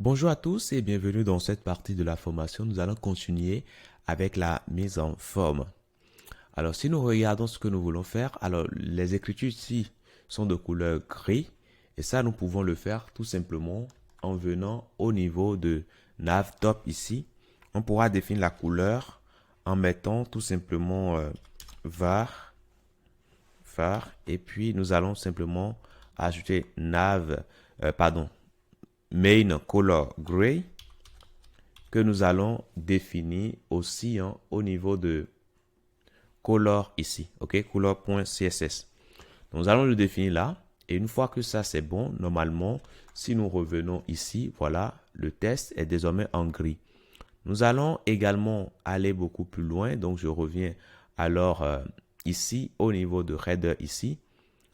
Bonjour à tous et bienvenue dans cette partie de la formation. Nous allons continuer avec la mise en forme. Alors, si nous regardons ce que nous voulons faire, alors les écritures ici sont de couleur gris et ça, nous pouvons le faire tout simplement en venant au niveau de nav top ici. On pourra définir la couleur en mettant tout simplement var et puis nous allons simplement ajouter main color gray que nous allons définir aussi au niveau de color ici, ok, color.css. Nous allons le définir là et une fois que ça c'est bon, normalement, si nous revenons ici, voilà, le test est désormais en gris. Nous allons également aller beaucoup plus loin, donc je reviens alors ici au niveau de header ici.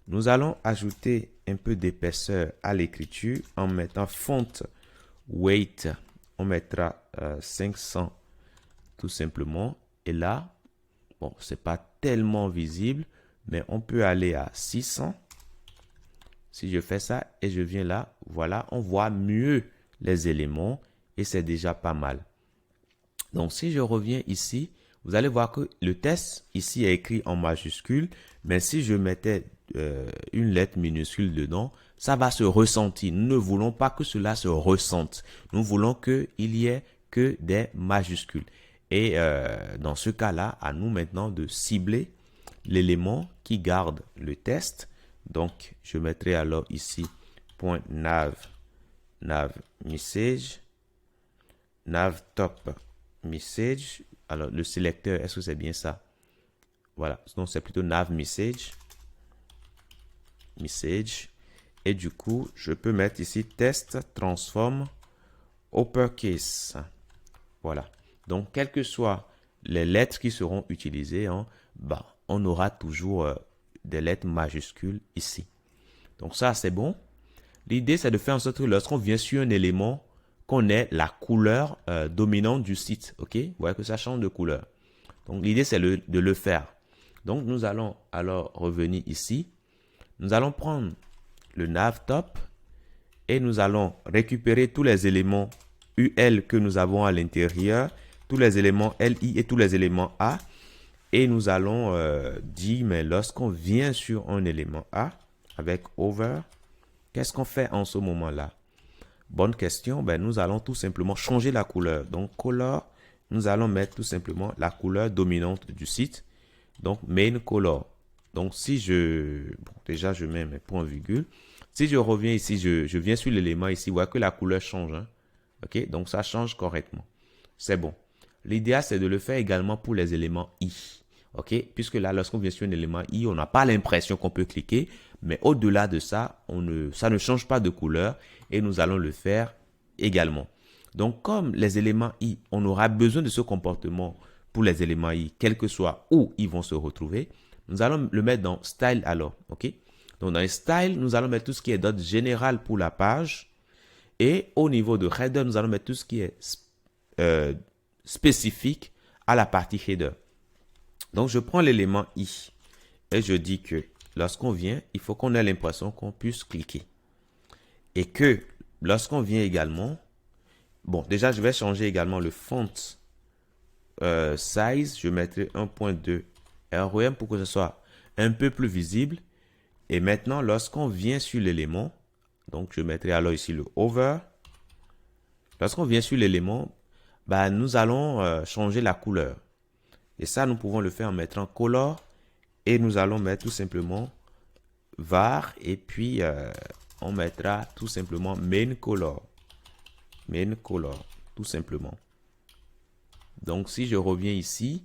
Nous allons ajouter un peu d'épaisseur à l'écriture en mettant font weight, on mettra 500 tout simplement. Et là, bon, c'est pas tellement visible, mais on peut aller à 600. Si je fais ça et je viens là, voilà, on voit mieux les éléments et c'est déjà pas mal. Donc, si je reviens ici, vous allez voir que le test ici est écrit en majuscule, mais si je mettais une lettre minuscule dedans, ça va se ressentir. Nous ne voulons pas que cela se ressente. Nous voulons qu'il y ait que des majuscules. Et dans ce cas-là, à nous maintenant de cibler l'élément qui garde le test. Donc, je mettrai alors ici .nav message, nav top message. Alors, le sélecteur, est-ce que c'est bien ça? Voilà, donc c'est plutôt nav message. Et du coup, je peux mettre ici test transform uppercase. Voilà. Donc, quelles que soient les lettres qui seront utilisées, on aura toujours des lettres majuscules ici. Donc, ça, c'est bon. L'idée, c'est de faire en sorte que lorsqu'on vient sur un élément, qu'on ait la couleur dominante du site. OK? Vous voyez que ça change de couleur. Donc, l'idée, c'est de le faire. Donc, nous allons alors revenir ici. Nous allons prendre le nav top et nous allons récupérer tous les éléments UL que nous avons à l'intérieur, tous les éléments LI et tous les éléments A. Et nous allons dire, mais lorsqu'on vient sur un élément A avec over, qu'est-ce qu'on fait en ce moment-là? Bonne question, ben, nous allons tout simplement changer la couleur. Donc, color, nous allons mettre tout simplement la couleur dominante du site. Donc, main color. Donc, si déjà, je mets mes points virgules. Si je reviens ici, je viens sur l'élément ici, vous voyez que la couleur change. OK? Donc, ça change correctement. C'est bon. L'idéal, c'est de le faire également pour les éléments I. OK? Puisque là, lorsqu'on vient sur un élément I, on n'a pas l'impression qu'on peut cliquer. Mais au-delà de ça, ça ne change pas de couleur et nous allons le faire également. Donc, comme les éléments I, on aura besoin de ce comportement pour les éléments I, quel que soit où ils vont se retrouver, nous allons le mettre dans Style alors. OK? Donc, dans les Style, nous allons mettre tout ce qui est dot général pour la page. Et au niveau de Header, nous allons mettre tout ce qui est spécifique à la partie Header. Donc, je prends l'élément I et je dis que lorsqu'on vient, il faut qu'on ait l'impression qu'on puisse cliquer. Et que lorsqu'on vient également, bon, déjà, je vais changer également le font size. Je mettrai 1.2 REM pour que ce soit un peu plus visible. Et maintenant, lorsqu'on vient sur l'élément, donc je mettrai alors ici le over. Lorsqu'on vient sur l'élément, nous allons changer la couleur. Et ça, nous pouvons le faire en mettant color. Et nous allons mettre tout simplement var. Et puis, on mettra tout simplement main color. Main color, tout simplement. Donc, si je reviens ici,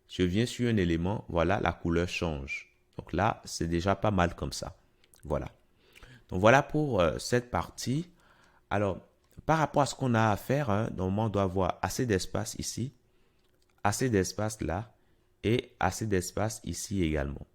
je viens sur un élément, voilà, la couleur change. Donc là, c'est déjà pas mal comme ça. Voilà. Donc, voilà pour cette partie. Alors, par rapport à ce qu'on a à faire, normalement, on doit avoir assez d'espace ici, assez d'espace là, et assez d'espace ici également.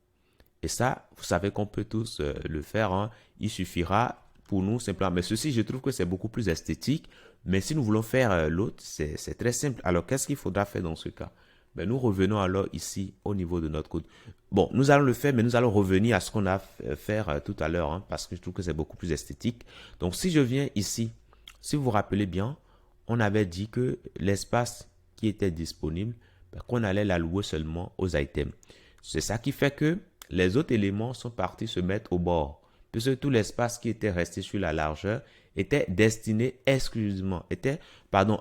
Et ça, vous savez qu'on peut tous le faire. Il suffira pour nous simplement. Mais ceci, je trouve que c'est beaucoup plus esthétique. Mais si nous voulons faire l'autre, c'est très simple. Alors, qu'est-ce qu'il faudra faire dans ce cas? Nous revenons alors ici au niveau de notre code. Bon, nous allons le faire, mais nous allons revenir à ce qu'on a fait tout à l'heure, parce que je trouve que c'est beaucoup plus esthétique. Donc, si je viens ici Si vous vous rappelez bien, on avait dit que l'espace qui était disponible, qu'on allait l'allouer seulement aux items. C'est ça qui fait que les autres éléments sont partis se mettre au bord, puisque tout l'espace qui était resté sur la largeur était destiné exclusivement,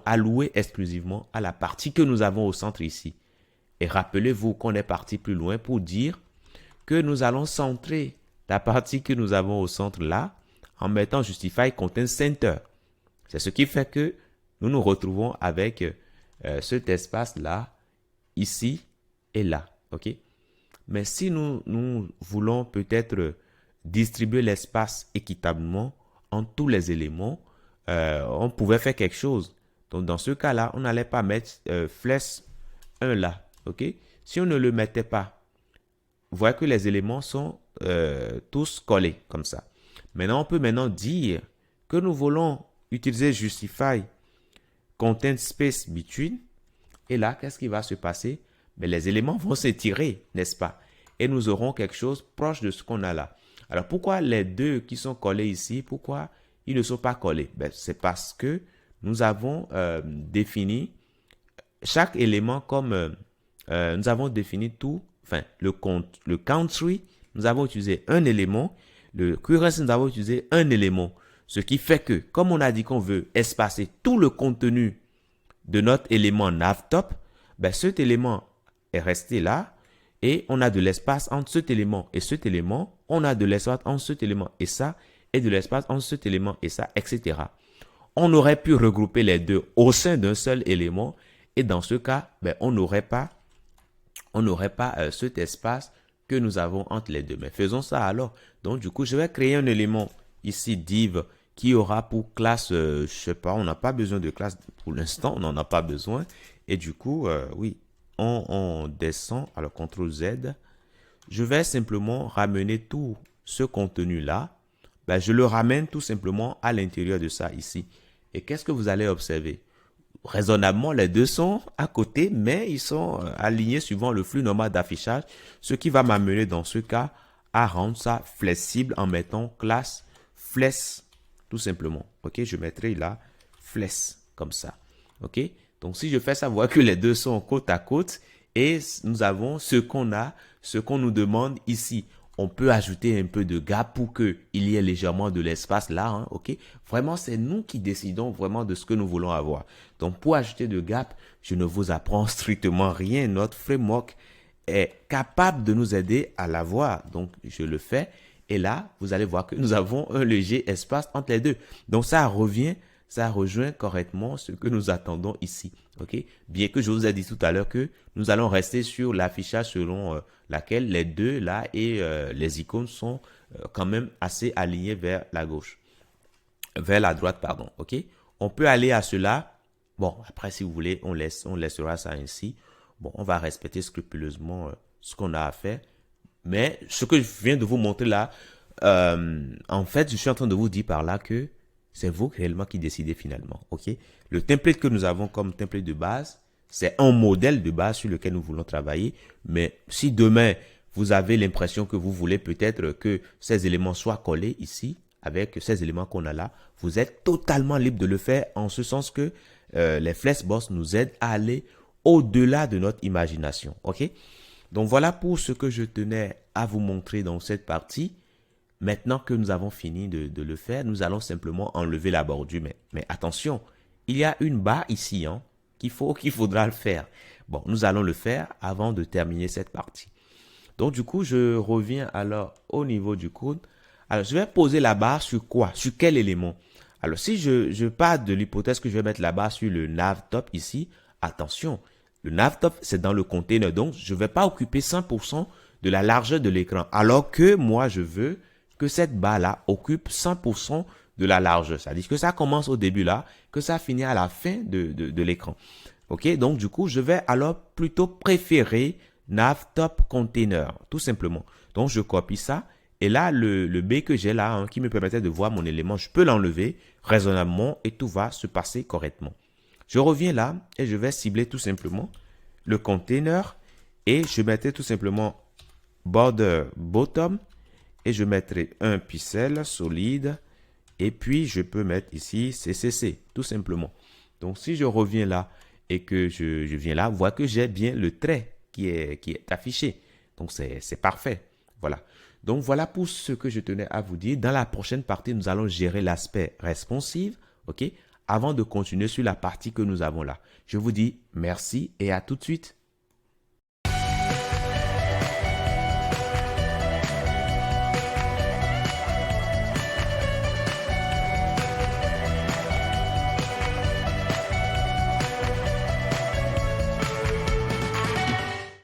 alloué exclusivement à la partie que nous avons au centre ici. Et rappelez-vous qu'on est parti plus loin pour dire que nous allons centrer la partie que nous avons au centre là en mettant Justify Content Center. C'est ce qui fait que nous nous retrouvons avec cet espace-là, ici et là. OK? Mais si nous voulons peut-être distribuer l'espace équitablement en tous les éléments, on pouvait faire quelque chose. Donc, dans ce cas-là, on n'allait pas mettre flèche 1 là. OK? Si on ne le mettait pas, vous voyez que les éléments sont tous collés comme ça. Maintenant, on peut dire que nous voulons utiliser Justify Content Space Between. Et là, qu'est-ce qui va se passer? Mais les éléments vont s'étirer, n'est-ce pas? Et nous aurons quelque chose proche de ce qu'on a là. Alors, pourquoi les deux qui sont collés ici, pourquoi ils ne sont pas collés? C'est parce que nous avons défini chaque élément comme... nous avons défini tout, le country, nous avons utilisé un élément. Le currency, nous avons utilisé un élément. Ce qui fait que, comme on a dit qu'on veut espacer tout le contenu de notre élément navtop, cet élément est resté là et on a de l'espace entre cet élément et cet élément. On a de l'espace entre cet élément et ça et de l'espace entre cet élément et ça, etc. On aurait pu regrouper les deux au sein d'un seul élément et dans ce cas, on n'aurait pas cet espace que nous avons entre les deux. Mais faisons ça alors. Donc, du coup, je vais créer un élément ici, div, qui aura pour classe, je sais pas, on n'a pas besoin de classe pour l'instant, on n'en a pas besoin. Et du coup, oui, on descend, alors CTRL Z. Je vais simplement ramener tout ce contenu-là. Je le ramène tout simplement à l'intérieur de ça ici. Et qu'est-ce que vous allez observer? Raisonnablement, les deux sont à côté, mais ils sont alignés suivant le flux normal d'affichage, ce qui va m'amener dans ce cas à rendre ça flexible en mettant classe flèche tout simplement. Ok, je mettrai là flèche comme ça. Ok, donc si je fais ça, vous voyez que les deux sont côte à côte et nous avons ce qu'on a, ce qu'on nous demande ici. On peut ajouter un peu de gap pour qu'il y ait légèrement de l'espace là, hein, ok? Vraiment, c'est nous qui décidons vraiment de ce que nous voulons avoir. Donc, pour ajouter de gap, je ne vous apprends strictement rien. Notre framework est capable de nous aider à l'avoir. Donc, je le fais. Et là, vous allez voir que nous avons un léger espace entre les deux. Donc, ça rejoint correctement ce que nous attendons ici. Ok, bien que je vous ai dit tout à l'heure que nous allons rester sur l'affichage selon laquelle les deux là et les icônes sont quand même assez alignés vers la gauche, vers la droite, pardon. Ok, on peut aller à cela. Bon, après si vous voulez, on laissera ça ainsi. Bon, on va respecter scrupuleusement ce qu'on a à faire. Mais ce que je viens de vous montrer là, en fait, je suis en train de vous dire par là que c'est vous réellement qui décidez finalement, ok? Le template que nous avons comme template de base, c'est un modèle de base sur lequel nous voulons travailler. Mais si demain, vous avez l'impression que vous voulez peut-être que ces éléments soient collés ici, avec ces éléments qu'on a là, vous êtes totalement libre de le faire en ce sens que les Flexbox nous aident à aller au-delà de notre imagination, ok? Donc voilà pour ce que je tenais à vous montrer dans cette partie. Maintenant que nous avons fini de le faire, nous allons simplement enlever la bordure. Mais attention, il y a une barre ici hein, qu'il faudra le faire. Bon, nous allons le faire avant de terminer cette partie. Donc du coup, je reviens alors au niveau du code. Alors, je vais poser la barre sur quoi? Sur quel élément? Alors, si je pars de l'hypothèse que je vais mettre la barre sur le navtop ici, attention, le navtop, c'est dans le container. Donc, je ne vais pas occuper 100% de la largeur de l'écran. Alors que moi, je veux que cette barre-là occupe 100% de la largeur. C'est-à-dire que ça commence au début là, que ça finit à la fin de l'écran. Ok, donc du coup, je vais alors plutôt préférer navtop container, tout simplement. Donc, je copie ça. Et là, le B que j'ai là, hein, qui me permettait de voir mon élément, je peux l'enlever raisonnablement et tout va se passer correctement. Je reviens là et je vais cibler tout simplement le container et je mettrai tout simplement border bottom et je mettrai un pixel solide Et puis, je peux mettre ici CCC, tout simplement. Donc, si je reviens là et que je viens là, vous voyez que j'ai bien le trait qui est affiché. Donc, c'est parfait. Voilà. Donc, voilà pour ce que je tenais à vous dire. Dans la prochaine partie, nous allons gérer l'aspect responsive, OK, avant de continuer sur la partie que nous avons là. Je vous dis merci et à tout de suite.